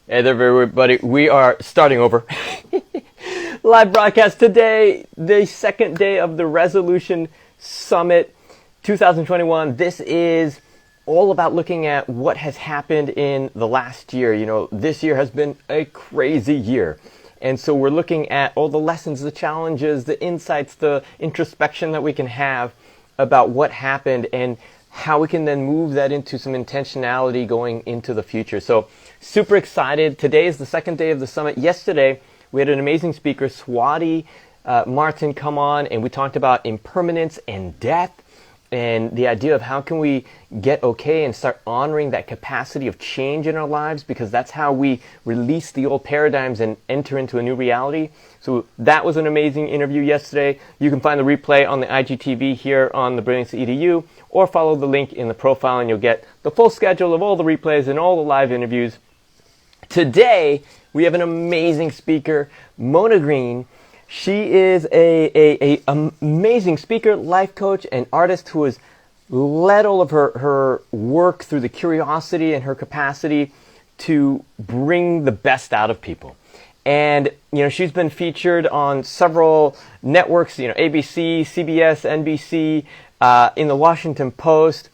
Hey there, everybody. We are starting over. Live broadcast today, the second day of the Resolution Summit 2021. This is all about looking at what has happened in the last year. You know, this year has been a crazy year. And so we're looking at all the lessons, the challenges, the insights, the introspection that we can have about what happened and how we can then move that into some intentionality going into the future. So super excited. Today is the second day of the summit. Yesterday, we had an amazing speaker, Swati Martin, come on, and we talked about impermanence and death and the idea of how can we get okay and start honoring that capacity of change in our lives, because that's how we release the old paradigms and enter into a new reality. So that was an amazing interview yesterday. You can find the replay on the IGTV here on the Brilliance EDU, or follow the link in the profile and you'll get the full schedule of all the replays and all the live interviews. Today, we have an amazing speaker, MonaGreen. She is a amazing speaker, life coach, and artist who has led all of her work through the curiosity and her capacity to bring the best out of people. And, you know, she's been featured on several networks, you know, ABC, CBS, NBC, in the Washington Post.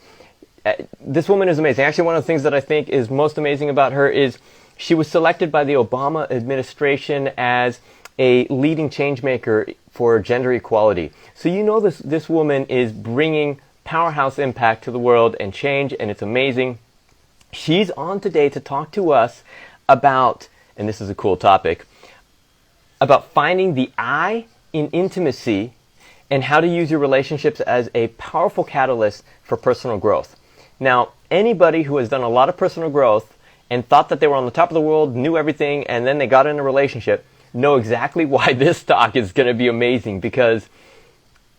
This woman is amazing. Actually, one of the things that I think is most amazing about her is she was selected by the Obama administration as a leading change maker for gender equality. So you know this woman is bringing powerhouse impact to the world and change, and it's amazing. She's on today to talk to us about, and this is a cool topic, about finding the I in intimacy and how to use your relationships as a powerful catalyst for personal growth. Now, anybody who has done a lot of personal growth and thought that they were on the top of the world, knew everything, and then they got in a relationship, know exactly why this talk is going to be amazing, because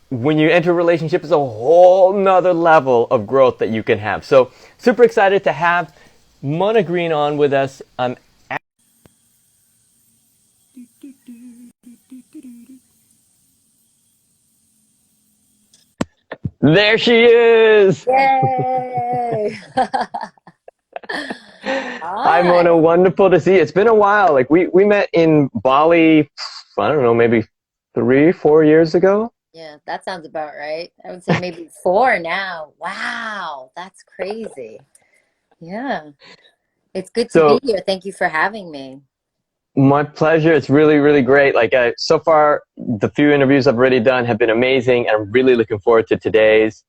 when you enter a relationship, it's a whole nother level of growth that you can have. So super excited to have MonaGreen on with us. There she is. Yay! Hi, Mona. Hi. Wonderful to see you. It's been a while. Like we met in Bali, I don't know, maybe 3, 4 years ago. Yeah, that sounds about right. I would say maybe four now. Wow, that's crazy. Yeah, it's good to be So here. Thank you for having me. my pleasure. It's really, really great. Like so far, the few interviews I've already done have been amazing, and I'm really looking forward to today's.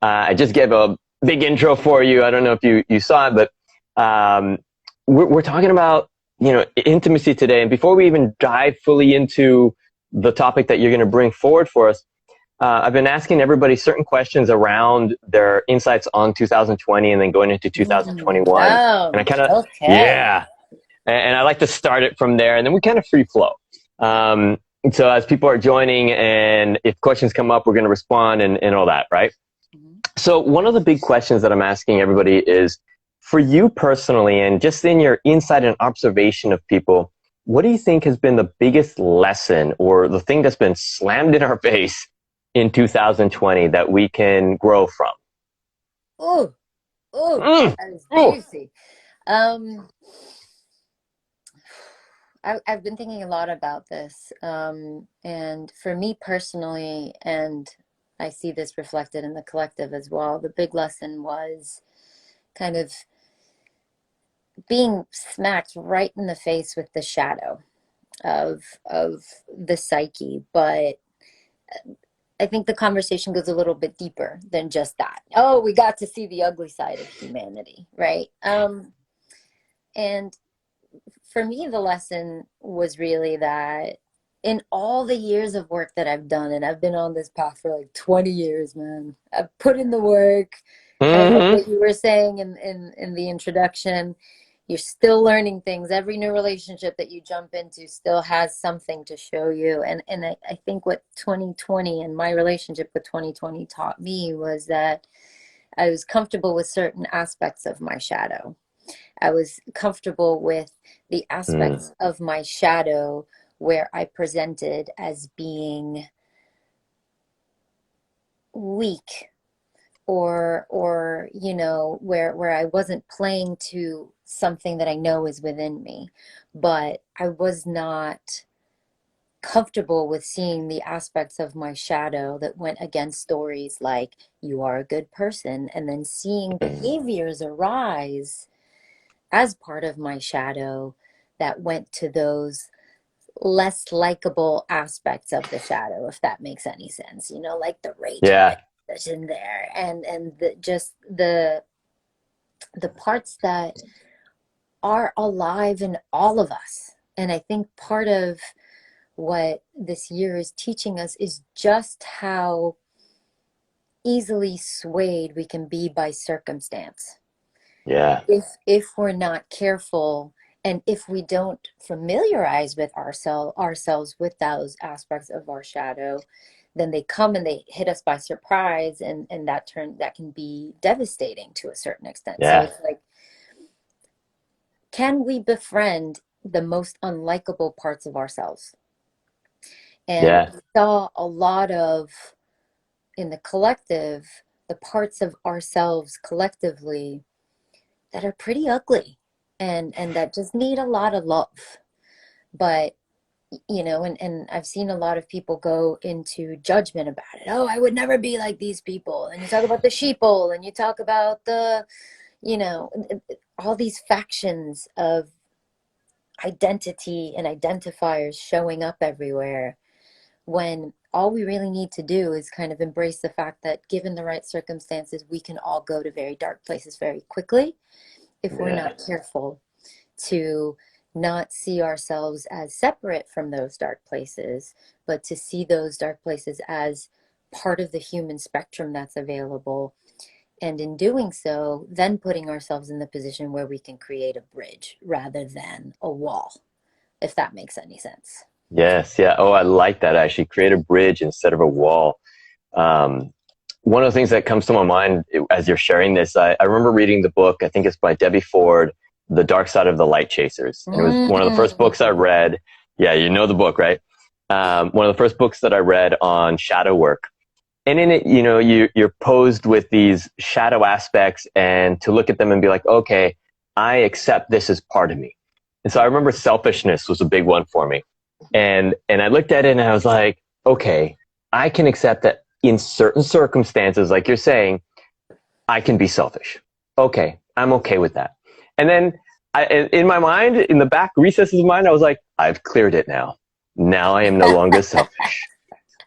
I just gave a big intro for you. I don't know if you saw it, but we're talking about, you know, intimacy today. And before we even dive fully into the topic that you're going to bring forward for us, I've been asking everybody certain questions around their insights on 2020 and then going into 2021. And I Oh, kind of, okay. yeah, and I like to start it from there, and then we kind of free flow. So as people are joining, and if questions come up, we're going to respond and all that, right? Mhm. So one of the big questions that I'm asking everybody is, for you personally, and just in your insight and observation of people, what do you think has been the biggest lesson or the thing that's been slammed in our face in 2020 that we can grow from? Ooh, ooh, Mm, that is oh, juicy. Um, I've been thinking a lot about this. And for me personally, and I see this reflected in the collective as well, the big lesson was kind of being smacked right in the face with the shadow of the psyche. But I think the conversation goes a little bit deeper than just that. Oh, we got to see the ugly side of humanity, right? And for me, the lesson was really that in all the years of work that I've done, and I've been on this path for like 20 years, man. I've put in the work, kind of like mm-hmm. what you were saying in the introduction. You're still learning things. Every new relationship that you jump into still has something to show you. And I think what 2020 and my relationship with 2020 taught me was that I was comfortable with certain aspects of my shadow. I was comfortable with the Mm, aspects of my shadow where I presented as being weak, or you know, where I wasn't playing to something that I know is within me, but I was not comfortable with seeing the aspects of my shadow that went against stories like you are a good person, and then seeing behaviors arise as part of my shadow that went to those less likable aspects of the shadow, if that makes any sense, you know, like the raging Yeah. that's in there, and just the parts that are alive in all of us. And I think part of what this year is teaching us is just how easily swayed we can be by circumstance Yeah. if we're not careful, and if we don't familiarize with ourselves with those aspects of our shadow, then they come and they hit us by surprise, and that can be devastating to a certain extent. So Yeah. it's like, can we befriend the most unlikable parts of ourselves? And Yeah. we saw a lot of, in the collective, the parts of ourselves collectively that are pretty ugly, and that just need a lot of love. But you know, and I've seen a lot of people go into judgment about it. Oh, I would never be like these people. And you talk about the sheeple, and you talk about the, you know, all these factions of identity and identifiers showing up everywhere, when all we really need to do is kind of embrace the fact that given the right circumstances, we can all go to very dark places very quickly if we're Yeah. not careful to not see ourselves as separate from those dark places, but to see those dark places as part of the human spectrum that's available. And in doing so, then putting ourselves in the position where we can create a bridge rather than a wall, if that makes any sense. Yes. Yeah. Oh, I like that. Actually, create a bridge instead of a wall. Um, One of the things that comes to my mind as you're sharing this, I remember reading the book. I think it's by Debbie Ford, The Dark Side of the Light Chasers, and it was one of the first books I Mm. read. Yeah, you know the book, right? One of the first books that I read on shadow work. And in it, you know, you're posed with these shadow aspects, and to look at them and be like, okay, I accept this as part of me. And so I remember selfishness was a big one for me. And I looked at it and I was like, okay, I can accept that in certain circumstances, like you're saying, I can be selfish. Okay, I'm okay with that. And then in my mind, in the back recesses of mind, I was like, I've cleared it now. Now I am no longer selfish.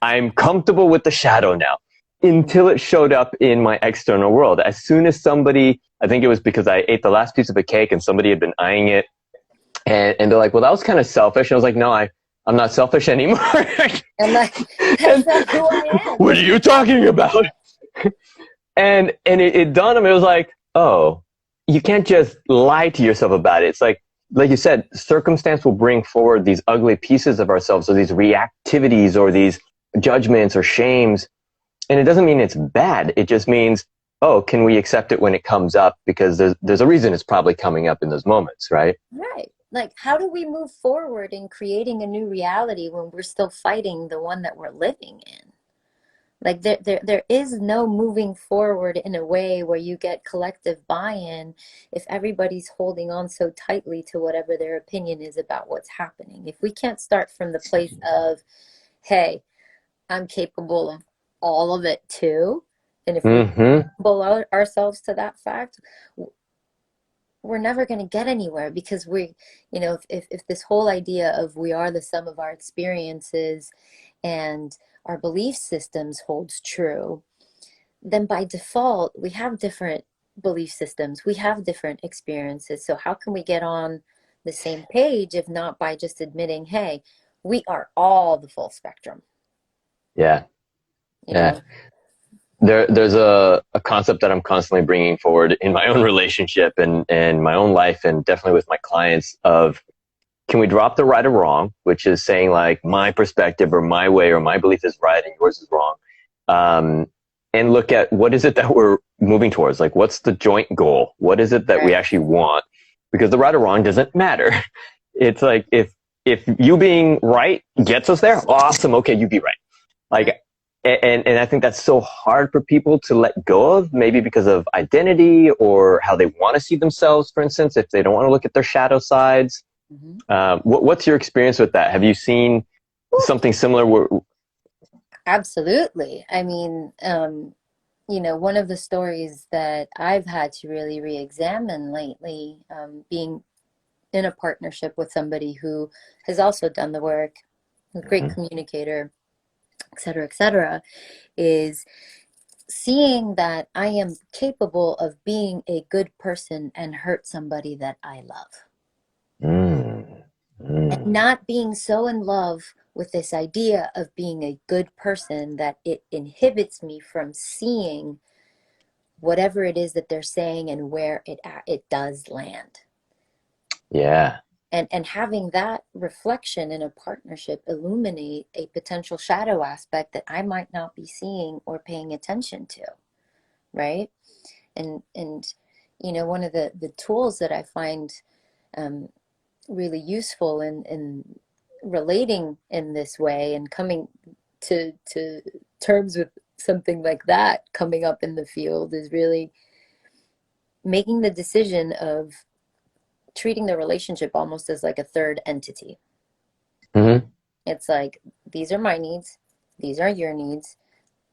I'm comfortable with the shadow now, until it showed up in my external world. As soon as somebody, I think it was because I ate the last piece of a cake and somebody had been eyeing it, and they're like, well, that was kind of selfish. And I was like, no, I'm not selfish anymore. And that's And not who I am. what are you talking about? And it dawned on me, it was like, oh, you can't just lie to yourself about it. It's like you said, circumstance will bring forward these ugly pieces of ourselves, or these reactivities, or these judgments or shames. And it doesn't mean it's bad. It just means, oh, can we accept it when it comes up? Because there's a reason it's probably coming up in those moments, right? Right. Like, how do we move forward in creating a new reality when we're still fighting the one that we're living in? Like, there is no moving forward in a way where you get collective buy-in if everybody's holding on so tightly to whatever their opinion is about what's happening. If we can't start from the place of, hey, I'm capable of all of it too, and if we Mm-hmm. humble ourselves to that fact, we're never going to get anywhere, because we, you know, if this whole idea of we are the sum of our experiences and our belief systems holds true, then by default we have different belief systems, we have different experiences. So how can we get on the same page if not by just admitting, hey, we are all the full spectrum, Yeah. you Yeah. know? There's a concept that I'm constantly bringing forward in my own relationship and my own life, and definitely with my clients, of, can we drop the right or wrong, which is saying like my perspective or my way or my belief is right and yours is wrong. And look at what is it that we're moving towards? Like, what's the joint goal? What is it that we Right. actually want? Because the right or wrong doesn't matter. It's like, if you being right gets us there, awesome. Okay, you be right. Right. Like, And I think that's so hard for people to let go of, maybe because of identity or how they want to see themselves, for instance, if they don't want to look at their shadow sides. Mhm. What's your experience with that? Have you seen something similar where? Absolutely. I mean, one of the stories that I've had to really re-examine lately, being in a partnership with somebody who has also done the work, a great communicator, et cetera, is seeing that I am capable of being a good person and hurt somebody that I love. Mm, And mm, not being so in love with this idea of being a good person that it inhibits me from seeing whatever it is that they're saying and where it does land. yeah, And having that reflection in a partnership illuminate a potential shadow aspect that I might not be seeing or paying attention to, right? And one of the tools that I find um, really useful in relating in this way and coming to terms with something like that coming up in the field is really making the decision of treating the relationship almost as like a third entity. hmm, It's like, these are my needs, these are your needs.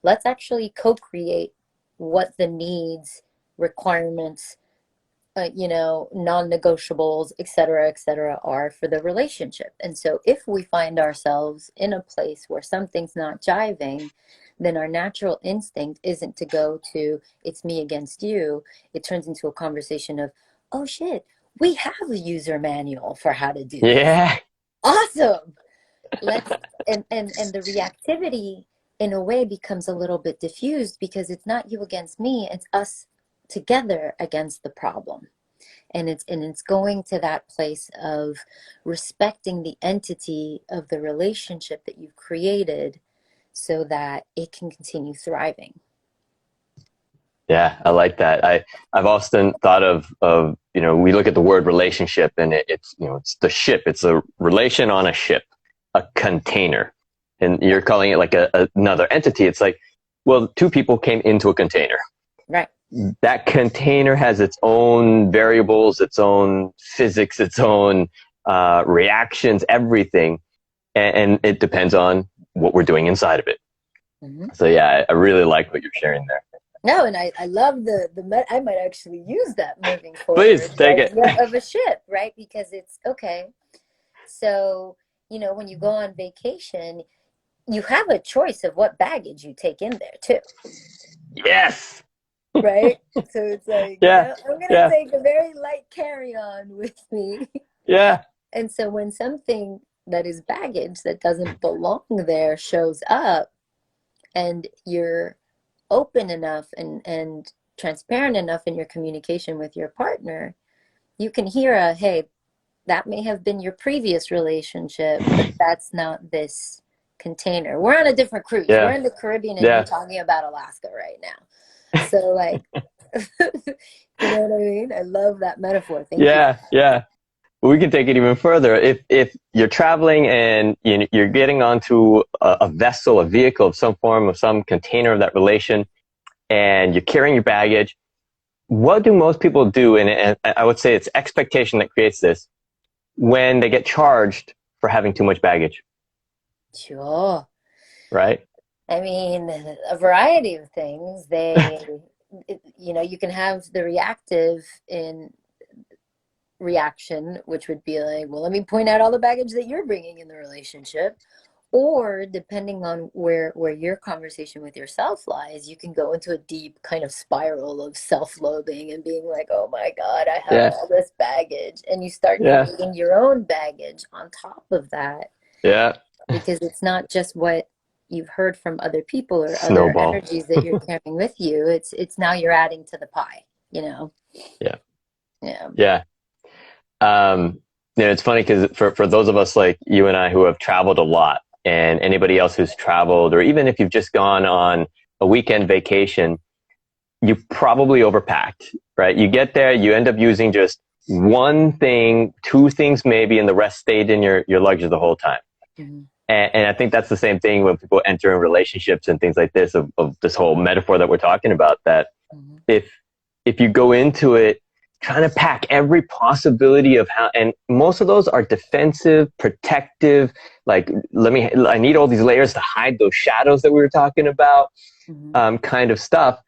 Let's actually co-create what the needs, requirements, non-negotiables, et cetera, are for the relationship. And so if we find ourselves in a place where something's not jiving, then our natural instinct isn't to go to, it's me against you. It turns into a conversation of, oh shit, we have a user manual for how to do this. yeah, Awesome. Let's and the reactivity in a way becomes a little bit diffused because it's not you against me, it's us together against the problem. And it's going to that place of respecting the entity of the relationship that you've created so that it can continue thriving. yeah. I like that. I've often thought of we look at the word relationship, and it's it's the ship. It's a relation on a ship, a container, and you're calling it like another entity. It's like, well, two people came into a container. Right. That container has its own variables, its own physics, its own reactions, everything, and it depends on what we're doing inside of it. Mm-hmm. So yeah, I really like what you're sharing there. No, and I love I might actually use that moving Please forward, the take it. idea of a ship, right? Because it's okay. So, when you go on vacation, you have a choice of what baggage you take in there too, Yes. right? So it's like, Yeah. I'm gonna Yeah. take a very light carry-on with me. Yeah. And so when something that is baggage that doesn't belong there shows up and you're open enough and transparent enough in your communication with your partner, you can hear hey, that may have been your previous relationship, but that's not this container. We're on a different cruise. We're Yeah. in the Caribbean and you're Yeah. talking about Alaska right now. So like, you know what I mean? I love that metaphor. Thank you. Yeah. Yeah. We can take it even further. If you're traveling and you're getting onto a vessel, a vehicle of some form, of some container of that relation, and you're carrying your baggage, what do most people do? And I would say it's expectation that creates this when they get charged for having too much baggage, Sure. right? I mean, a variety of things. You can have the reactive in reaction, which would be like, well, let me point out all the baggage that you're bringing in the relationship. Or depending on where your conversation with yourself lies, you can go into a deep kind of spiral of self-loathing and being like, oh my God, I have Yeah. all this baggage. And you start Yeah. creating your own baggage on top of that, Yeah. because it's not just what you've heard from other people or other Snowball. energies that you're carrying with you. It's now you're adding to the pie, you know? Yeah. Yeah. Yeah. It's funny because for those of us like you and I who have traveled a lot, and anybody else who's traveled, or even if you've just gone on a weekend vacation, you probably overpacked, right? You get there, you end up using just one thing, two things maybe, and the rest stayed in your luggage the whole time. Mm-hmm. And I think that's the same thing when people enter in relationships and things like this, of this whole metaphor that we're talking about, that Mhm. if you go into it trying to pack every possibility of how, and most of those are defensive, protective, like, I need all these layers to hide those shadows that we were talking about, Mhm. kind of stuff.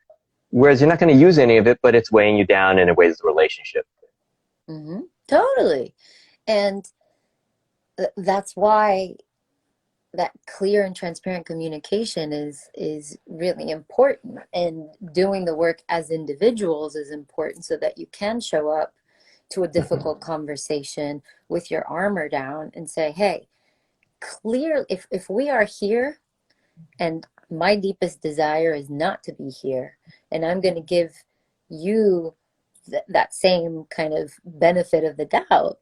Whereas you're not going to use any of it, but it's weighing you down and it weighs the relationship. Mhm. Totally. And that's why that clear and transparent communication is really important, and doing the work as individuals is important so that you can show up to a difficult conversation with your armor down and say, hey, clear, if we are here and my deepest desire is not to be here, and I'm going to give you that same kind of benefit of the doubt,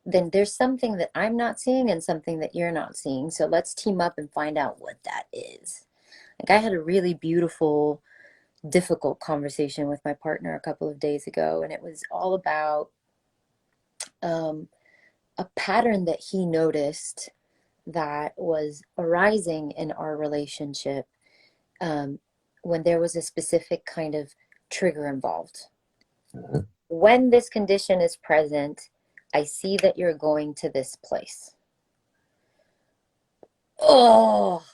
then there's something that I'm not seeing and something that you're not seeing. So let's team up and find out what that is. Like, I had a really beautiful, difficult conversation with my partner a couple of days ago, and it was all about um, a pattern that he noticed that was arising in our relationship, um, when there was a specific kind of trigger involved. When this condition is present, I see that you're going to this place. Oh,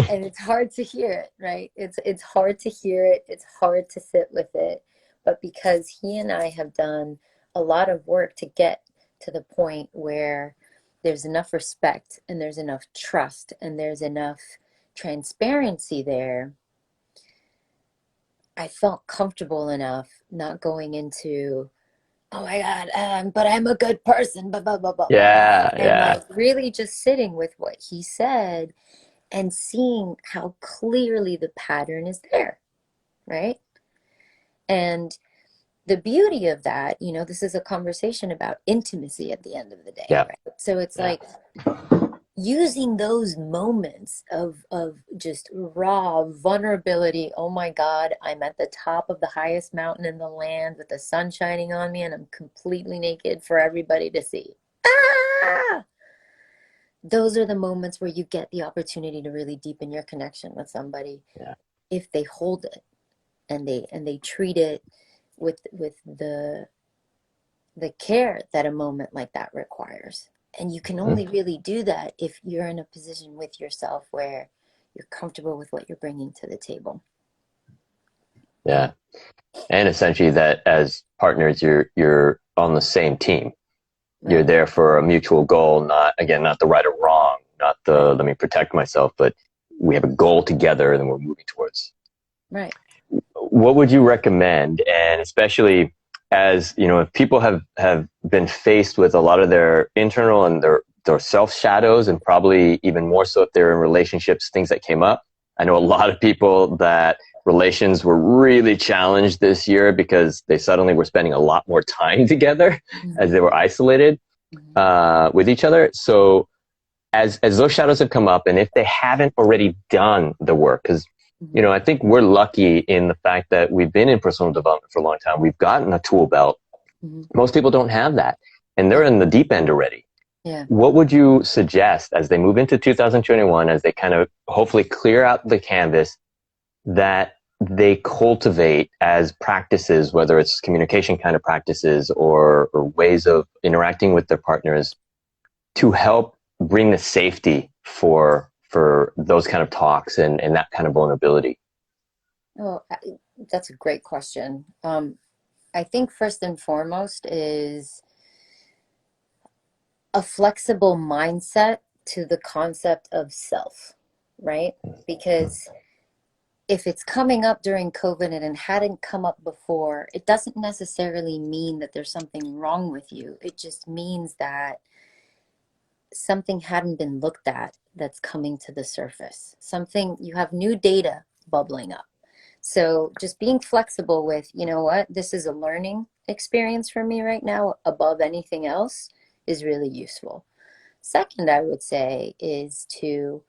and it's hard to hear it, right? It's hard to hear it. It's hard to sit with it. But because he and I have done a lot of work to get to the point where there's enough respect and there's enough trust and there's enough transparency there, I felt comfortable enough not going into, oh my God, but I'm a good person, blah, blah, blah, blah, blah, blah. Yeah, And yeah. like really just sitting with what he said and seeing how clearly the pattern is there, right? And the beauty of that, this is a conversation about intimacy at the end of the day, Yeah, right? So it's yeah. like using those moments of just raw vulnerability. Oh my God, I'm at the top of the highest mountain in the land with the sun shining on me and I'm completely naked for everybody to see. Ah! Those are the moments where you get the opportunity to really deepen your connection with somebody Yeah. if they hold it and they treat it with the care that a moment like that requires. And you can only really do that if you're in a position with yourself where you're comfortable with what you're bringing to the table. Yeah. And essentially that as partners, you're on the same team. You're Right, there for a mutual goal, not, again, not the right or wrong, not the let me protect myself, but we have a goal together and we're moving towards. right. What would you recommend? And especially as, if people have been faced with a lot of their internal and their self shadows, and probably even more so if they're in relationships, things that came up. I know a lot of people that relations were really challenged this year because they suddenly were spending a lot more time together as they Mhm, were isolated, mhm, with each other. So as those shadows have come up, and if they haven't already done the work, because mhm, I think we're lucky in the fact that we've been in personal development for a long time. We've gotten a tool belt. mhm. Most people don't have that, and they're Yeah, in the deep end already. yeah. What would you suggest as they move into 2021, as they kind of hopefully clear out the canvas, that they cultivate as practices, whether it's communication kind of practices or ways of interacting with their partners, to help bring the safety for those kind of talks and that kind of vulnerability? Oh, that's a great question. I think first and foremost is a flexible mindset to the concept of self, right? Because if it's coming up during COVID and it hadn't come up before, it doesn't necessarily mean that there's something wrong with you. It just means that something hadn't been looked at that's coming to the surface. Something, you have new data bubbling up. So just being flexible with, you know what, this is a learning experience for me right now above anything else is really useful. Second, I would say is to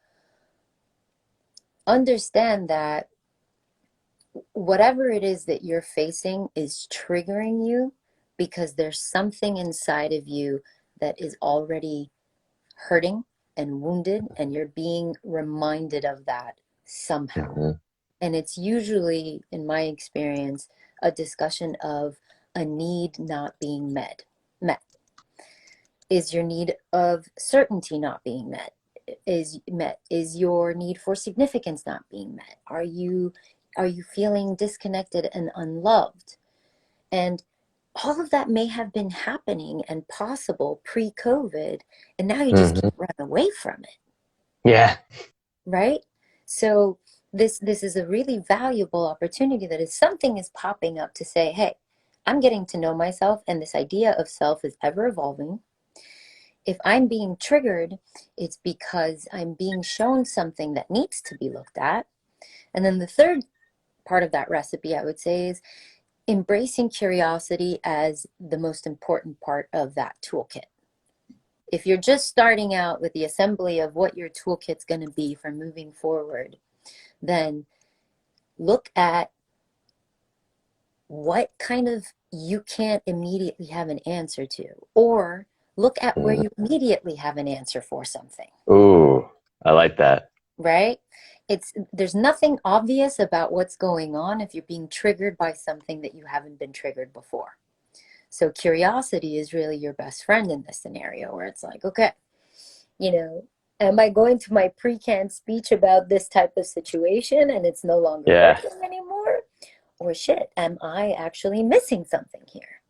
understand that whatever it is that you're facing is triggering you because there's something inside of you that is already hurting and wounded, and you're being reminded of that somehow. Hmm. And it's usually, in my experience, a discussion of a need not being met. Is your need of certainty not being met? Is your need for significance not being met? Are you feeling disconnected and unloved? And all of that may have been happening and possible pre-COVID, and now you just Hmm. can't run away from it, Yeah. right? So this is a really valuable opportunity, that if something is popping up to say, hey, I'm getting to know myself, and this idea of self is ever evolving. If I'm being triggered, it's because I'm being shown something that needs to be looked at. And then the third part of that recipe, I would say, is embracing curiosity as the most important part of that toolkit. If you're just starting out with the assembly of what your toolkit's going to be for moving forward, then look at what kind of you can't immediately have an answer to, or look at where you immediately have an answer for something, Ooh, I like that. right? There's nothing obvious about what's going on if you're being triggered by something that you haven't been triggered before. So curiosity is really your best friend in this scenario, where it's like, okay, you know, am I going to my pre-canned speech about this type of situation and it's no longer Yeah. working anymore? Or shit, am I actually missing something here?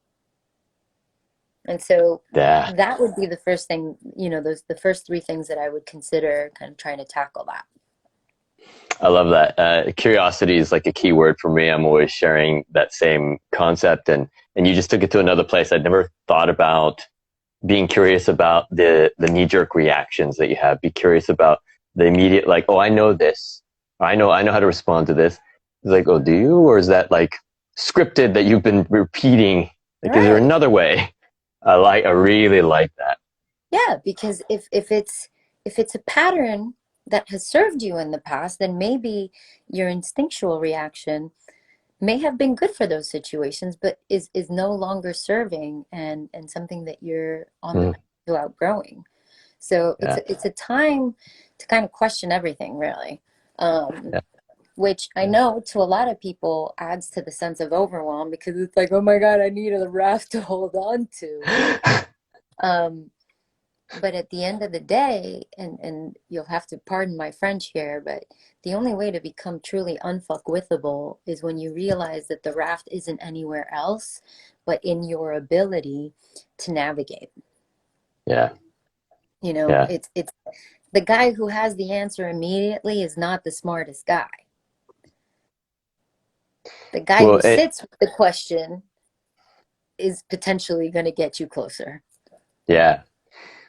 And so Yeah. that would be the first thing, those the first three things that I would consider kind of trying to tackle that. I love that. Curiosity is like a key word for me. I'm always sharing that same concept, and you just took it to another place. I'd never thought about being curious about the knee jerk reactions that you have. Be curious about the immediate, like, oh, I know this. I know how to respond to this. It's like, oh, do you, or is that like scripted that you've been repeating? Like, is there Right. another way? I really like that. Yeah, because if it's a pattern that has served you in the past, then maybe your instinctual reaction may have been good for those situations, but is no longer serving, and something that you're on the Mm, path to outgrowing. So it's yeah. it's a time to kind of question everything, really. Um, Yeah. which I know to a lot of people adds to the sense of overwhelm, because it's like, oh my God, I need a raft to hold on to. Um, but at the end of the day, and you'll have to pardon my French here, but the only way to become truly unfuckwithable is when you realize that the raft isn't anywhere else, but in your ability to navigate. Yeah. You know, Yeah. it's the guy who has the answer immediately is not the smartest guy. The guy Well, who sits with the question is potentially going to get you closer. yeah.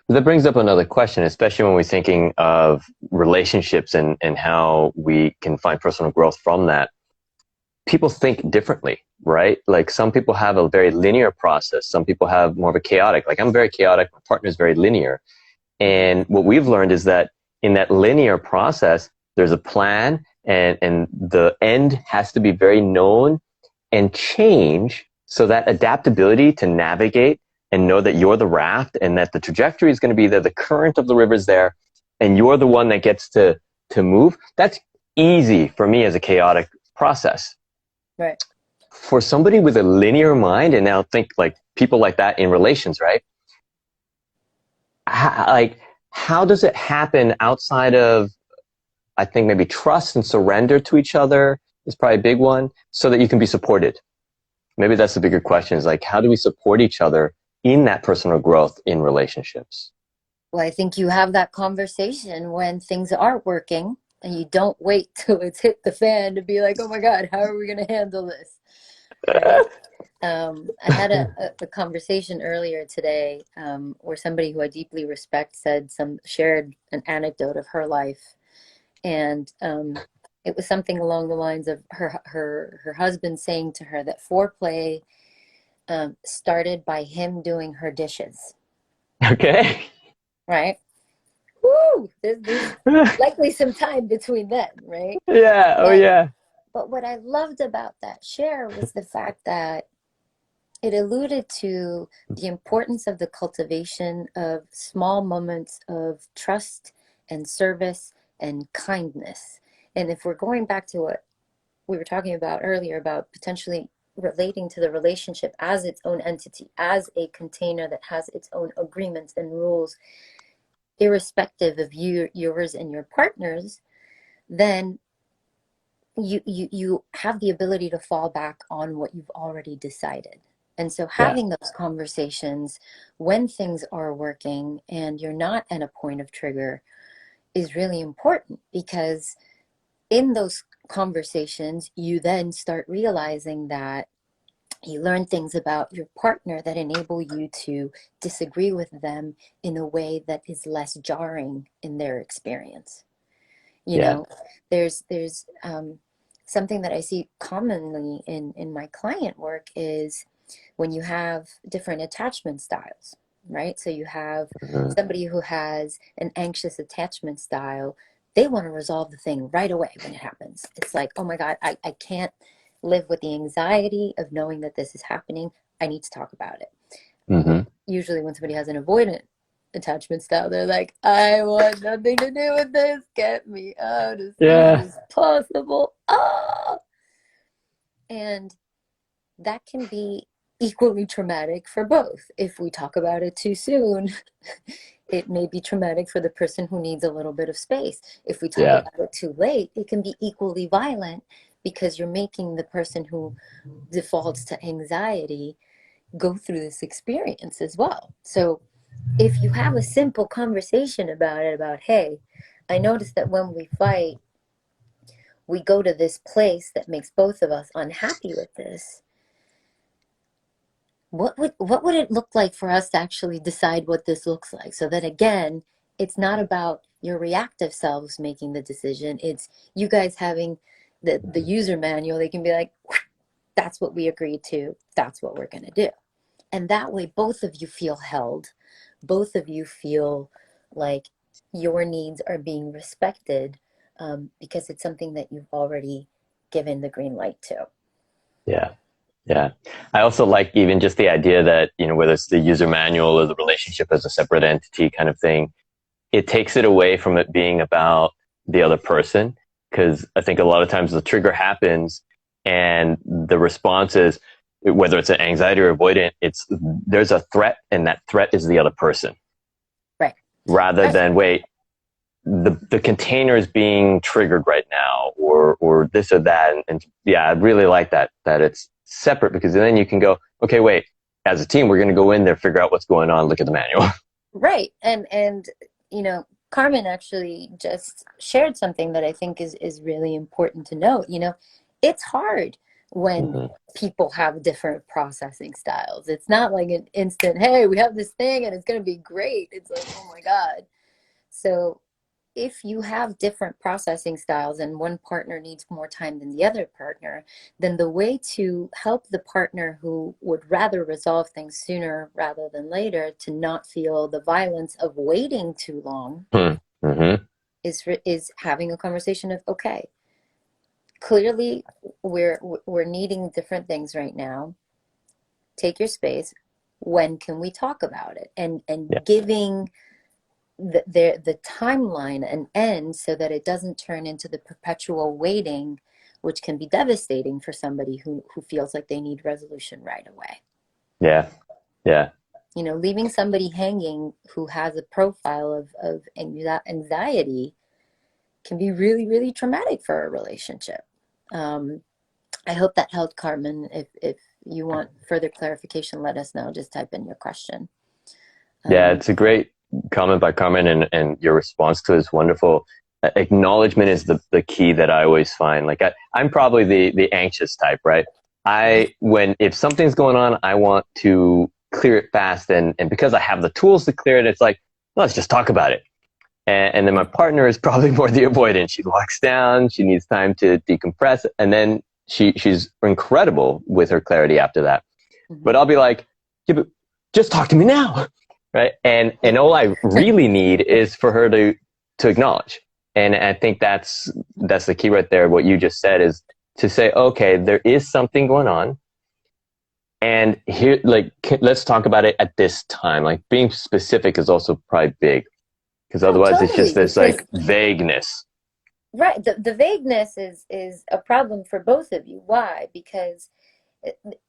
That brings up another question, especially when we're thinking of relationships and how we can find personal growth from that. People think differently, right? Like some people have a very linear process. Some people have more of a chaotic. Like I'm very chaotic. My partner's very linear. And what we've learned is that in that linear process, there's a plan and the end has to be very known and change, so that adaptability to navigate and know that you're the raft and that the trajectory is going to be there, the current of the river is there, and you're the one that gets to move. That's easy for me as a chaotic process. Right. For somebody with a linear mind, and now think like people like that in relations, right? How does it happen outside of, I think maybe trust and surrender to each other is probably a big one, so that you can be supported. Maybe that's the bigger question, is like, how do we support each other in that personal growth in relationships? Well, I think you have that conversation when things aren't working, and you don't wait till it's hit the fan to be like, oh my God, how are we going to handle this? Right? I had a conversation earlier today, where somebody who I deeply respect shared an anecdote of her life. And it was something along the lines of her husband saying to her that foreplay started by him doing her dishes, Okay. right? Woo! There's likely some time between then, right? Yeah. Oh, But yeah. but what I loved about that share was the fact that It alluded to the importance of the cultivation of small moments of trust and service and kindness. And if we're going back to what we were talking about earlier about potentially relating to the relationship as its own entity, as a container that has its own agreements and rules, irrespective of yours and your partner's, then you have the ability to fall back on what you've already decided. And so Yeah. having those conversations when things are working and you're not at a point of trigger is really important, because in those conversations, you then start realizing that you learn things about your partner that enable you to disagree with them in a way that is less jarring in their experience. You Yeah. know, there's something that I see commonly in my client work is when you have different attachment styles, right? So you have Mhm. somebody who has an anxious attachment style, they want to resolve the thing right away when it happens. It's like, oh my God, I can't live with the anxiety of knowing that this is happening. I need to talk about it. Mhm. Usually when somebody has an avoidant attachment style, they're like, I want nothing to do with this. Get me out as soon Yeah. as possible. Ah! And that can be equally traumatic for both. If we talk about it too soon, it may be traumatic for the person who needs a little bit of space. If we talk Yeah. about it too late, it can be equally violent, because you're making the person who defaults to anxiety go through this experience as well. So if you have a simple conversation about it, about, hey, I noticed that when we fight, we go to this place that makes both of us unhappy with this. What would it look like for us to actually decide what this looks like? So that, again, it's not about your reactive selves making the decision. It's you guys having the user manual. They can be like, that's what we agreed to. That's what we're going to do. And that way, both of you feel held. Both of you feel like your needs are being respected, because it's something that you've already given the green light to. Yeah. Yeah. I also like even just the idea that, whether it's the user manual or the relationship as a separate entity kind of thing, it takes it away from it being about the other person. Because I think a lot of times the trigger happens and the response is, whether it's an anxiety or avoidant, there's a threat, and that threat is the other person. Right. Rather than, wait, the container is being triggered right now, or this or that. And yeah, I really like that it's separate, because then you can go, okay, wait, as a team, we're going to go in there, figure out what's going on, look at the manual. Right. And Carmen actually just shared something that I think is really important to note. It's hard when Mm-hmm. people have different processing styles. It's not like an instant, hey, we have this thing and it's going to be great. It's like, oh my God. So if you have different processing styles and one partner needs more time than the other partner, then the way to help the partner who would rather resolve things sooner rather than later to not feel the violence of waiting too long Mm-hmm. is having a conversation of, okay, clearly we're needing different things right now. Take your space. When can we talk about it? And Yeah. giving the timeline an end, so that it doesn't turn into the perpetual waiting, which can be devastating for somebody who feels like they need resolution right away. Yeah. Yeah. Leaving somebody hanging who has a profile of anxiety can be really, really traumatic for a relationship. I hope that helped, Carmen. If you want further clarification, let us know. Just type in your question. Yeah. It's a great comment by Carmen, and your response to it is wonderful. Acknowledgement is the key that I always find. Like I'm probably the anxious type, right? If something's going on, I want to clear it fast. And because I have the tools to clear it, it's like, let's just talk about it. And then my partner is probably more the avoidant. She locks down. She needs time to decompress. And then she's incredible with her clarity after that. But I'll be like, yeah, but just talk to me now. Right. And all I really need is for her to acknowledge. And I think that's the key right there. What you just said is to say, okay, there is something going on. And here, like, let's talk about it at this time. Like, being specific is also probably big because Oh, otherwise it's just totally. this Because like vagueness. right, the vagueness is a problem for both of you. Why? Because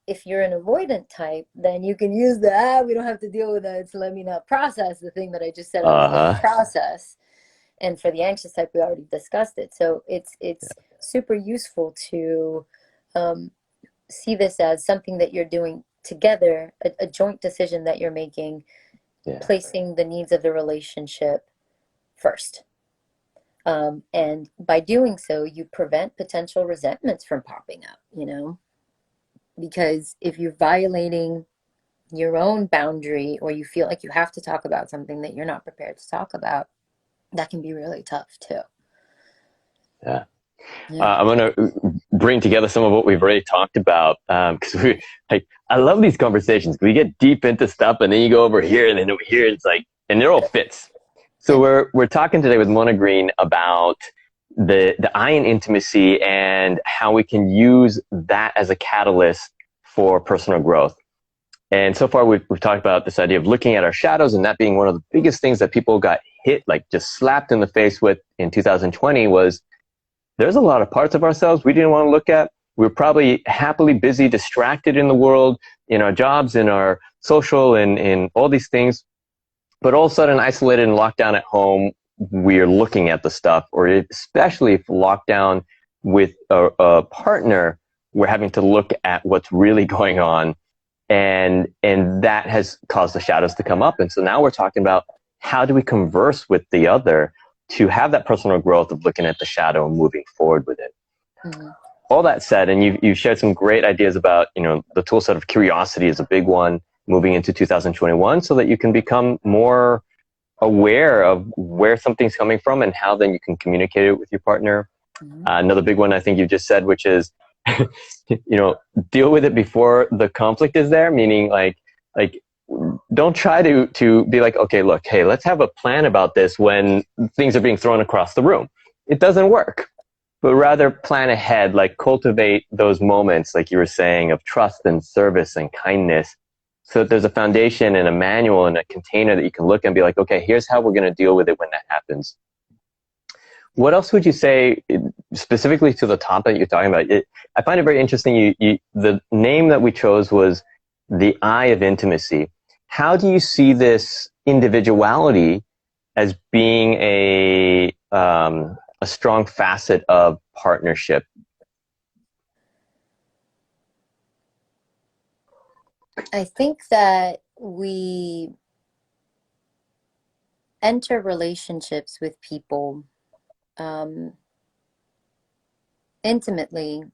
if you're an avoidant type, then you can use the we don't have to deal with that. So let me not process the thing that I just said I was going to Uh-huh. process. And for the anxious type, we already discussed it. So it's super useful to um, see this as something that you're doing together, a joint decision that you're making, Yeah. placing the needs of the relationship first. And by doing so, you prevent potential resentments from popping up, because if you're violating your own boundary or you feel like you have to talk about something that you're not prepared to talk about, that can be really tough too. Yeah. Yeah. I'm going to bring together some of what we've already talked about because we like I love these conversations. We get deep into stuff, and then you go over here, and then over here. It's like, and it all fits. So Yeah. we're talking today with MonaGreen about the I in intimacy and how we can use that as a catalyst for personal growth. And so far, we've talked about this idea of looking at our shadows, and that being one of the biggest things that people got hit, like just slapped in the face with in 2020 was there's a lot of parts of ourselves we didn't want to look at. We were probably happily busy, distracted in the world, in our jobs, in our social, and in all these things. But all of a sudden, isolated and locked down at home, we're looking at the stuff, or especially if locked down with a partner, we're having to look at what's really going on. And that has caused the shadows to come up. And so now we're talking about how do we converse with the other to have that personal growth of looking at the shadow and moving forward with it. Mm-hmm. All that said, and you've shared some great ideas about, the tool set of curiosity is a big one moving into 2021 so that you can become more aware of where something's coming from and how then you can communicate it with your partner. Mm-hmm. Another big one I think you just said, which is, deal with it before the conflict is there, meaning like don't try to be like, okay, look, hey, let's have a plan about this when things are being thrown across the room. It doesn't work, but rather plan ahead, like cultivate those moments, like you were saying, of trust and service and kindness, so that there's a foundation and a manual and a container that you can look and be like, okay, here's how we're going to deal with it when that happens. What else would you say specifically to the topic you're talking about? I find it very interesting. The name that we chose was the eye of intimacy. How do you see this individuality as being a strong facet of partnership? I think that we enter relationships with people um, intimately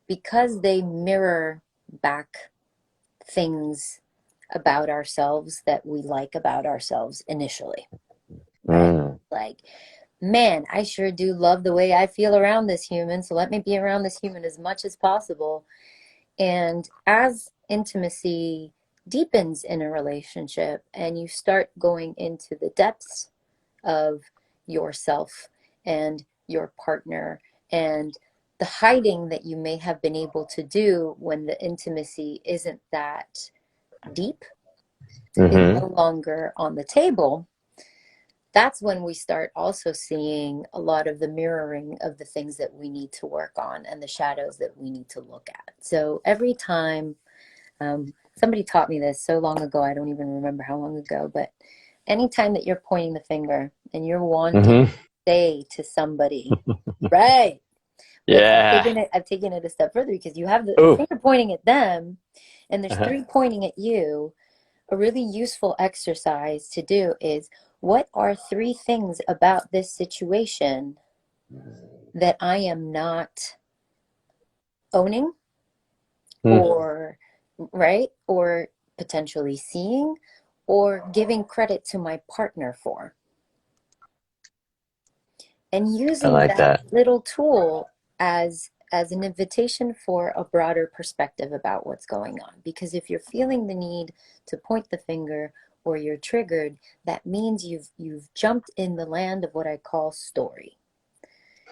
because they mirror back things about ourselves that we like about ourselves initially, right? Mm. Like, man, I sure do love the way I feel around this human, so let me be around this human as much as possible. And as intimacy deepens in a relationship and you start going into the depths of yourself and your partner and the hiding that you may have been able to do when the intimacy isn't that deep is Mm-hmm. no longer on the table, that's when we start also seeing a lot of the mirroring of the things that we need to work on and the shadows that we need to look at. So every time, somebody taught me this so long ago, I don't even remember how long ago, but anytime that you're pointing the finger and you're wanting to Mm-hmm. say to somebody, right? But Yeah. I've taken it a step further because you have the Oh. finger pointing at them and there's Uh-huh. three pointing at you. A really useful exercise to do is what are three things about this situation that I am not owning Mm. or right or potentially seeing or giving credit to my partner for, and I using like that that. little tool as an invitation for a broader perspective about what's going on. Because if you're feeling the need to point the finger or you're triggered, that means you've jumped in the land of what I call story.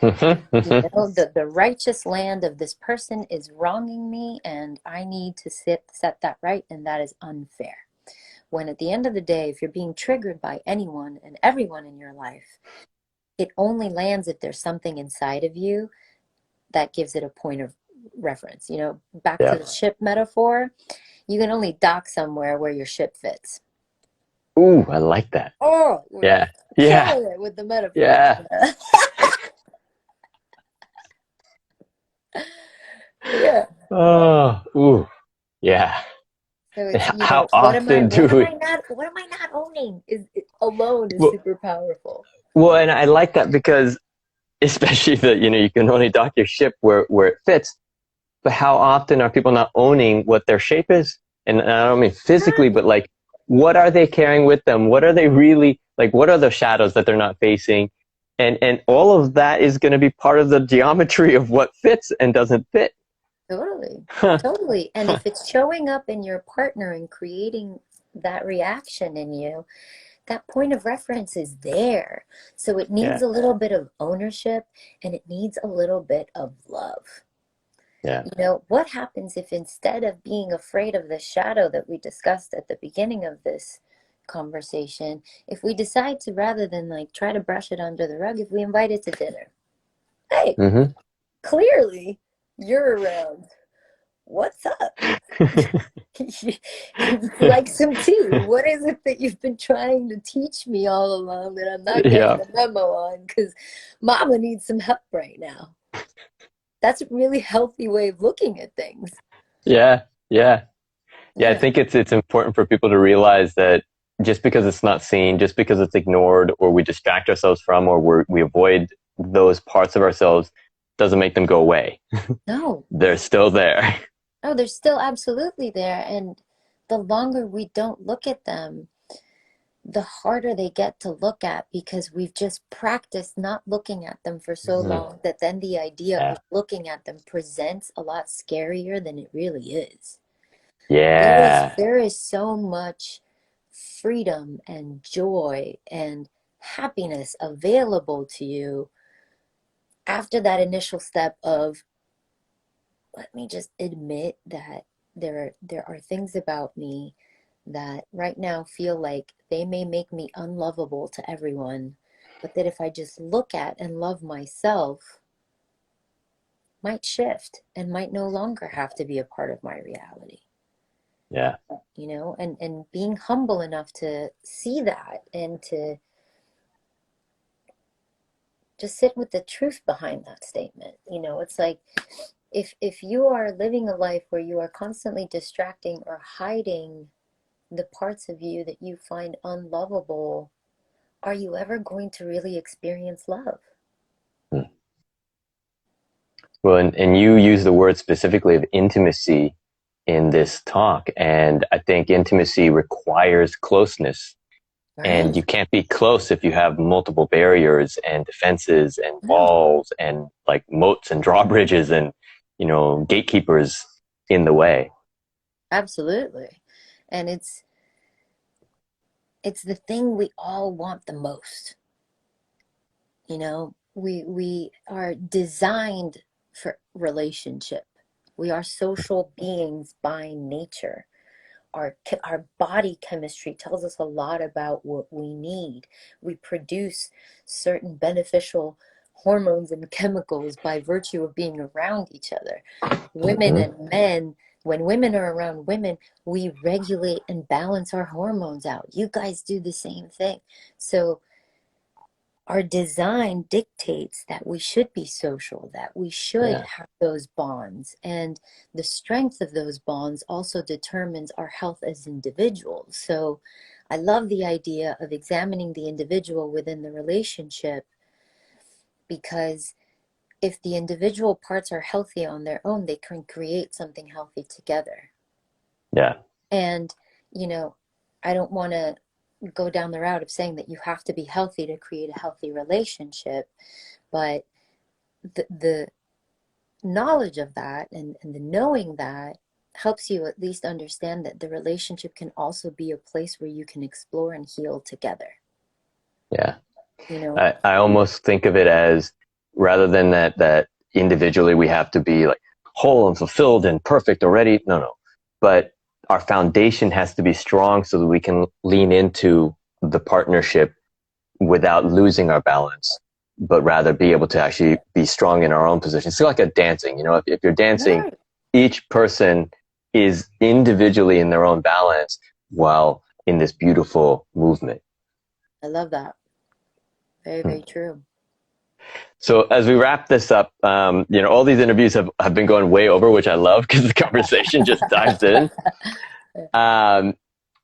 Mhm, You mhm. know, the righteous land of this person is wronging me, and I need to set that right, and that is unfair. When at the end of the day, if you're being triggered by anyone and everyone in your life, it only lands if there's something inside of you that gives it a point of reference. You know, back to Yeah. the ship metaphor, you can only dock somewhere where your ship fits. Ooh, I like that. Oh, we're Yeah. Yeah. killing it with the metaphors. Yeah. Yeah. Oh, ooh. Yeah. So it's, you know, How often do we? what am I not owning? Is it alone is Well, super powerful. well, and I like that because especially that, you can only dock your ship where it fits. But how often are people not owning what their shape is? And I don't mean physically, but like, what are they carrying with them? What are they really like? What are the shadows that they're not facing? And all of that is going to be part of the geometry of what fits and doesn't fit. Totally. Huh. Totally. And Huh. if it's showing up in your partner and creating that reaction in you, that point of reference is there. So it needs Yeah. a little bit of ownership and it needs a little bit of love. Yeah. You know, what happens if instead of being afraid of the shadow that we discussed at the beginning of this conversation, if we decide to, rather than like try to brush it under the rug, if we invite it to dinner? Hey, Hmm. clearly you're around. What's up? You like some tea. What is it that you've been trying to teach me all along that I'm not getting Yeah. the memo on? Because mama needs some help right now. That's a really healthy way of looking at things. Yeah. Yeah. Yeah. I Yeah. think it's important for people to realize that just because it's not seen, just because it's ignored, or we distract ourselves from, or we avoid those parts of ourselves, doesn't make them go away. No. They're still there. No, they're still absolutely there. And the longer we don't look at them, the harder they get to look at because we've just practiced not looking at them for so Mhm. long that then the idea of Yeah. looking at them presents a lot scarier than it really is. Yeah. There is so much freedom and joy and happiness available to you after that initial step of, let me just admit that there are things about me that right now feel like they may make me unlovable to everyone, but that if I just look at and love myself, might shift and might no longer have to be a part of my reality. Yeah. You know, and being humble enough to see that and to just sit with the truth behind that statement. You know, it's like if you are living a life where you are constantly distracting or hiding the parts of you that you find unlovable, are you ever going to really experience love? Hmm. Well, and you use the word specifically of intimacy in this talk. And I think intimacy requires closeness. And Right? you can't be close if you have multiple barriers and defenses and No, walls and like moats and drawbridges and, gatekeepers in the way. absolutely. And it's the thing we all want the most. You know, we are designed for relationship. We are social beings by nature. Our body chemistry tells us a lot about what we need. We produce certain beneficial hormones and chemicals by virtue of being around each other. Women Hmm. and men, when women are around women, we regulate and balance our hormones out. You guys do the same thing. So our design dictates that we should be social, that we should Yeah. have those bonds. And the strength of those bonds also determines our health as individuals. So I love the idea of examining the individual within the relationship because if the individual parts are healthy on their own, they can create something healthy together. Yeah. And, you know, I don't want to go down the route of saying that you have to be healthy to create a healthy relationship, but the knowledge of that and the knowing that helps you at least understand that the relationship can also be a place where you can explore and heal together. Yeah. You know, I almost think of it as rather than that individually we have to be like whole and fulfilled and perfect already. No. But our foundation has to be strong so that we can lean into the partnership without losing our balance, but rather be able to actually be strong in our own position. It's like a dancing, if you're dancing, Right. each person is individually in their own balance while in this beautiful movement. I love that. Very, Hmm. very true. So as we wrap this up, all these interviews have been going way over, which I love because the conversation just dives in. Um,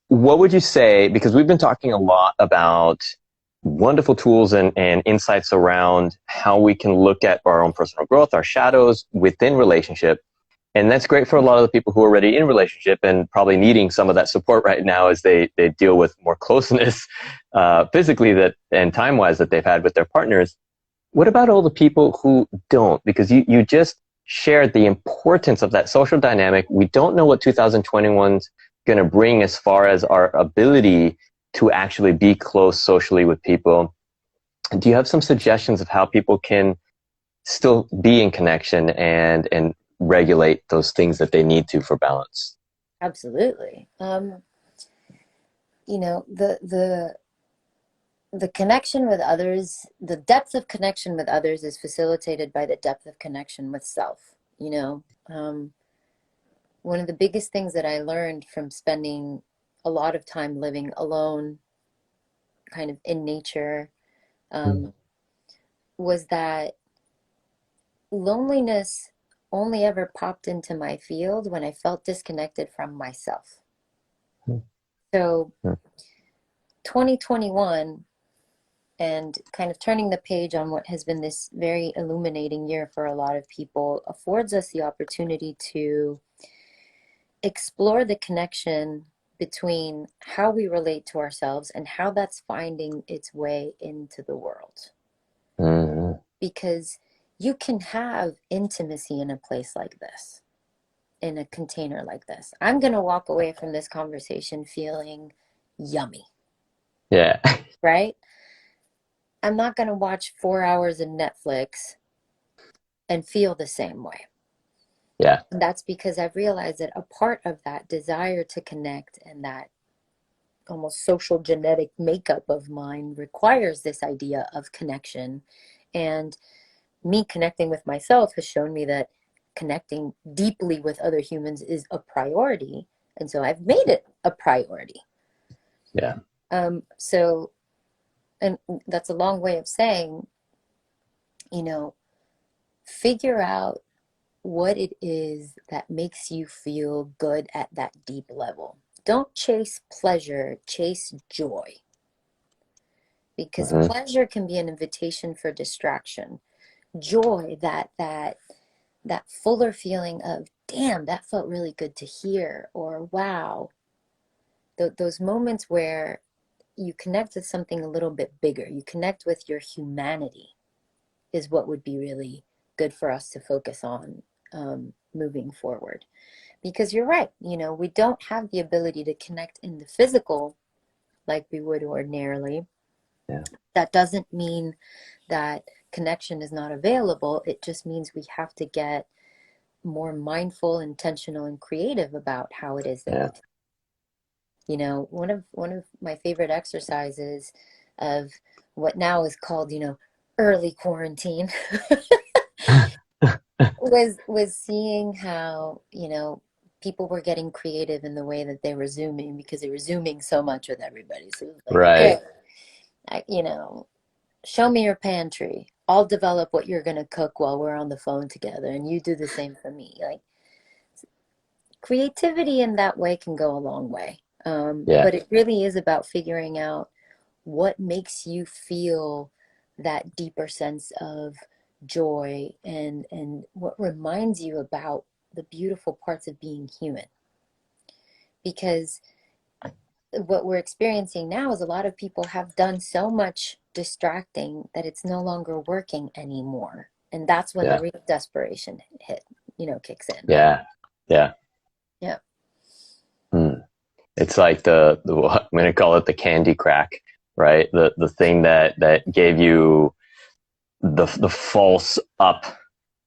what would you say, because we've been talking a lot about wonderful tools and insights around how we can look at our own personal growth, our shadows within relationship. And that's great for a lot of the people who are already in relationship and probably needing some of that support right now as they deal with more closeness physically and time-wise that they've had with their partners. What about all the people who don't? Because you just shared the importance of that social dynamic. We don't know what 2021's going to bring as far as our ability to actually be close socially with people. Do you have some suggestions of how people can still be in connection and regulate those things that they need to for balance? Absolutely. You know, the connection with others, the depth of connection with others is facilitated by the depth of connection with self. One of the biggest things that I learned from spending a lot of time living alone, kind of in nature, Mm. um, was that loneliness only ever popped into my field when I felt disconnected from myself. Mm. So Mm. 2021 and kind of turning the page on what has been this very illuminating year for a lot of people affords us the opportunity to explore the connection between how we relate to ourselves and how that's finding its way into the world. Mm. Because you can have intimacy in a place like this, in a container like this. I'm going to walk away from this conversation feeling yummy, Yeah. right? I'm not going to watch 4 hours of Netflix and feel the same way. Yeah. And that's because I've realized that a part of that desire to connect and that almost social genetic makeup of mine requires this idea of connection. And me connecting with myself has shown me that connecting deeply with other humans is a priority. And so I've made it a priority. Yeah. So, and that's a long way of saying, you know, figure out what it is that makes you feel good at that deep level. Don't chase pleasure, chase joy. Because Hmm. pleasure can be an invitation for distraction. Joy, that fuller feeling of, damn, that felt really good to hear, or wow. Those moments where you connect with something a little bit bigger, you connect with your humanity, is what would be really good for us to focus on moving forward. Because you're right, we don't have the ability to connect in the physical like we would ordinarily. Yeah. That doesn't mean that connection is not available. It just means we have to get more mindful, intentional, and creative about how it is that Yeah. we, one of my favorite exercises of what now is called, early quarantine was seeing how, people were getting creative in the way that they were zooming because they were zooming so much with everybody. So it was like, Right. okay, show me your pantry. I'll develop what you're going to cook while we're on the phone together, and you do the same for me. Like, creativity in that way can go a long way. Yeah. But it really is about figuring out what makes you feel that deeper sense of joy and what reminds you about the beautiful parts of being human. Because what we're experiencing now is a lot of people have done so much distracting that it's no longer working anymore. And that's when the Yeah. real desperation kicks in. Yeah. Yeah. Yeah. Hmm. It's like I'm going to call it the candy crack, right? The thing that gave you the false up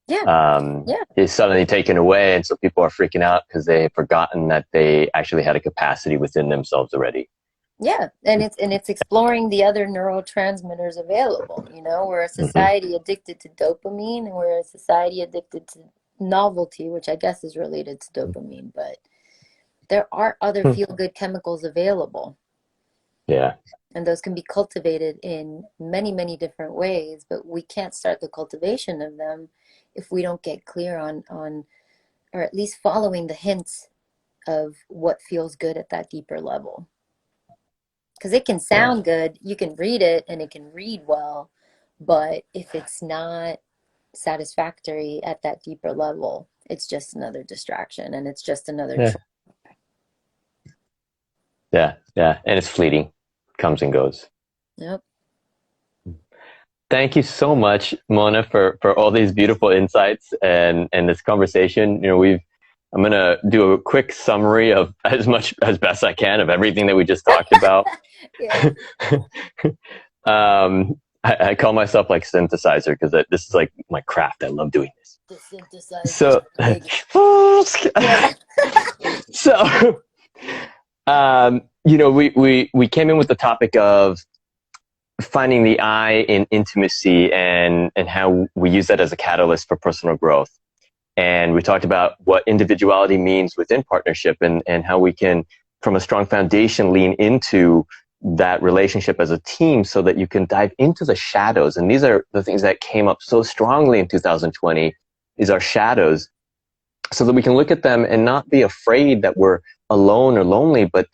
Yeah. Yeah. is suddenly taken away, and so people are freaking out because they've forgotten that they actually had a capacity within themselves already. Yeah, and it's exploring the other neurotransmitters available. You know, we're a Hmm. society addicted to dopamine, and we're a society addicted to novelty, which I guess is related to dopamine, but there are other feel-good chemicals available, Yeah. and those can be cultivated in many, many different ways, but we can't start the cultivation of them if we don't get clear on or at least following the hints of what feels good at that deeper level. Because it can Yeah. sound good, you can read it and it can read well, but if it's not satisfactory at that deeper level, it's just another distraction and it's just another Yeah. choice. Yeah. Yeah. And it's fleeting, comes and goes. Yep. Thank you so much, Mona, for all these beautiful insights and this conversation. I'm going to do a quick summary of as much as best I can of everything that we just talked about. Yeah. I call myself like synthesizer because this is like my craft. I love doing this. The synthesizer. So, Yeah. so, we came in with the topic of finding the I in intimacy and how we use that as a catalyst for personal growth. And we talked about what individuality means within partnership and how we can, from a strong foundation, lean into that relationship as a team so that you can dive into the shadows. And these are the things that came up so strongly in 2020 is our shadows, so that we can look at them and not be afraid that we're alone or lonely, but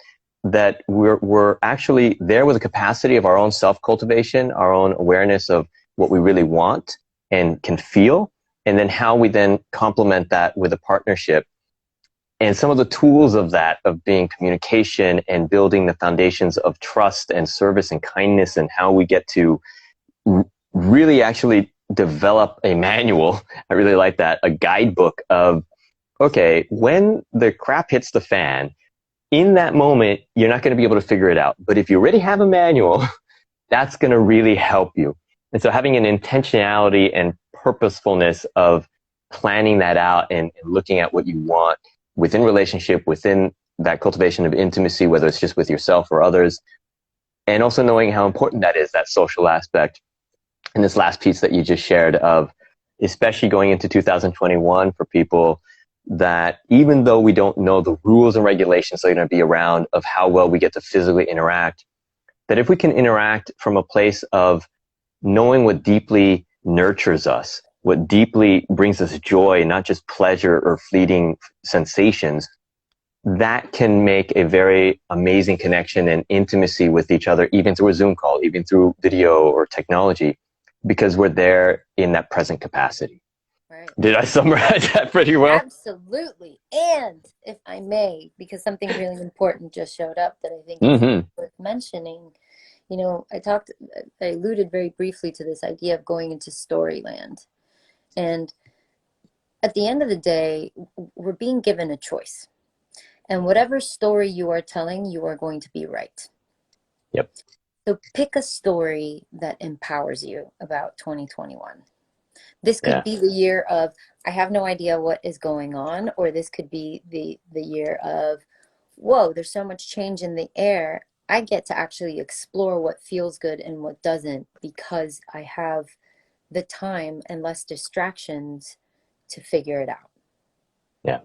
that we're actually there with a capacity of our own self-cultivation, our own awareness of what we really want and can feel, and then how we then complement that with a partnership. And some of the tools of that, of being communication and building the foundations of trust and service and kindness, and how we get to really actually develop a manual. I really like that, a guidebook of, okay, when the crap hits the fan, in that moment, you're not going to be able to figure it out. But if you already have a manual, that's going to really help you. And so having an intentionality and purposefulness of planning that out and looking at what you want within relationship, within that cultivation of intimacy, whether it's just with yourself or others, and also knowing how important that is, that social aspect. And this last piece that you just shared of, especially going into 2021 for people, that even though we don't know the rules and regulations that are going to be around of how well we get to physically interact, that if we can interact from a place of knowing what deeply nurtures us, what deeply brings us joy, not just pleasure or fleeting sensations, that can make a very amazing connection and intimacy with each other, even through a Zoom call, even through video or technology, because we're there in that present capacity. Right. Did I summarize that pretty well? Absolutely. And if I may, because something really important just showed up that I think is Mm-hmm. worth mentioning. You know, I alluded very briefly to this idea of going into storyland. And at the end of the day, we're being given a choice. And whatever story you are telling, you are going to be right. Yep. So pick a story that empowers you about 2021. This could Yeah. be the year of I have no idea what is going on, or this could be the year of whoa, there's so much change in the air. I get to actually explore what feels good and what doesn't because I have the time and less distractions to figure it out. Yeah.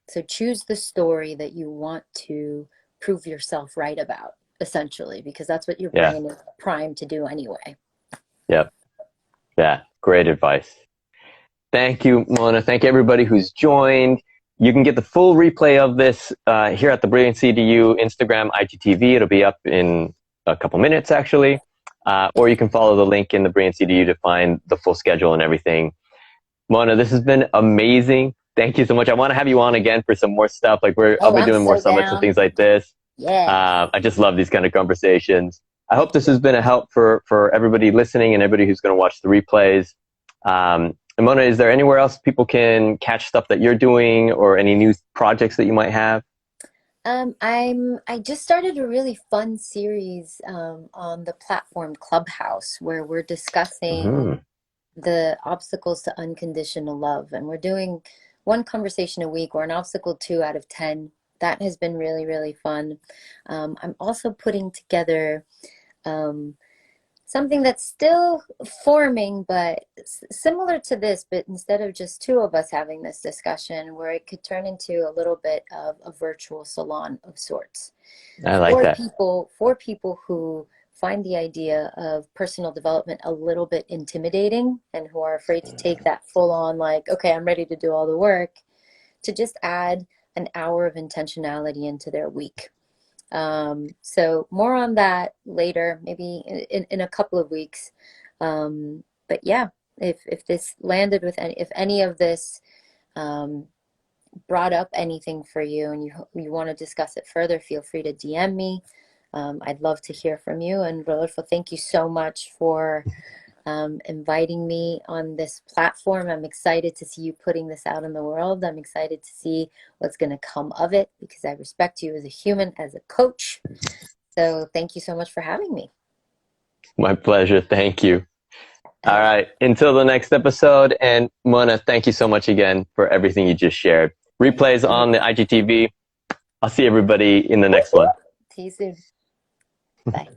So choose the story that you want to prove yourself right about, essentially, because that's what your Yeah. brain is primed to do anyway. Yep. Yeah. Great advice. Thank you, Mona. Thank you, everybody who's joined. You can get the full replay of this here at the Brilliant CDU Instagram, IGTV. It'll be up in a couple minutes, actually. Or you can follow the link in the Brilliant CDU to find the full schedule and everything. Mona, this has been amazing. Thank you so much. I want to have you on again for some more stuff. I'll Oh, be I'm doing more so summits and down. things like this. Yeah. I just love these kind of conversations. I Me hope this too. has been a help for everybody listening and everybody who's going to watch the replays. Mona, is there anywhere else people can catch stuff that you're doing or any new projects that you might have? I just started a really fun series on the platform Clubhouse where we're discussing Mm-hmm. the obstacles to unconditional love. And we're doing one conversation a week or an obstacle 2 out of 10. That has been really, really fun. I'm also putting together um, something that's still forming, but similar to this, but instead of just two of us having this discussion, where it could turn into a little bit of a virtual salon of sorts I like that. for people who find the idea of personal development a little bit intimidating and who are afraid to take that full on, like, okay, I'm ready to do all the work, to just add an hour of intentionality into their week. So more on that later, maybe in a couple of weeks. But yeah, if this landed with if any of this um, brought up anything for you and you want to discuss it further, feel free to DM me. I'd love to hear from you. And Rodolfo, thank you so much for inviting me on this platform. I'm excited to see you putting this out in the world. I'm excited to see what's going to come of it because I respect you as a human, as a coach. So thank you so much for having me. My pleasure. Thank you. All Uh, right. Until the next episode. And Mona, thank you so much again for everything you just shared. Replays on the IGTV. I'll see everybody in the next one. See you soon. Bye.